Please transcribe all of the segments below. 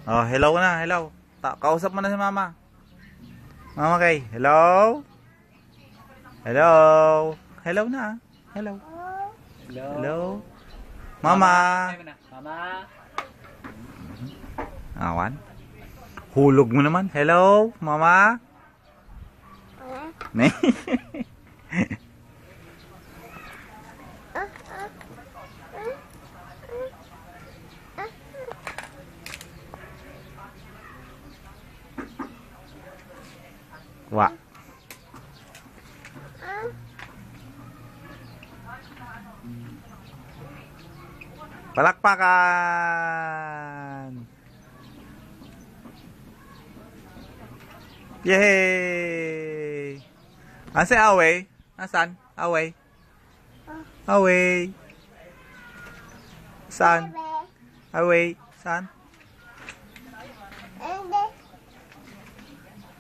Oh, hello na, hello. Kausap mo na si mama. Mama Kay, hello? Hello? Hello na. Hello. Hello. Hello? Mama. Mama. Awan. Hulog mo naman. Hello, mama. Ne. Wa. Palakpakan. Yay! Asan si Away? Asan? Away? Away? Saan? Away? Saan?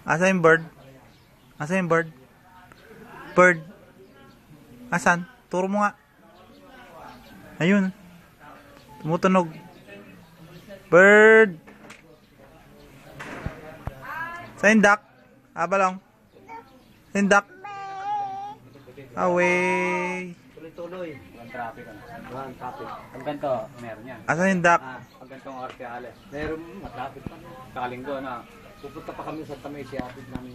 Asan yung bird? Asan yung bird? Bird? Asan? Turo mo nga. Ayun. Tumutunog. Bird! Saan yung duck? Balong. Saan yung duck? Away. Tuloy-tuloy. Walang traffic. Walang traffic. Pag ganito, meron yan. Asan yung duck? Pag ganitong oras kaya alis. Meron matraffic pa. Kalinggo na. Pupunta pa kami sa Tamay si atid namin.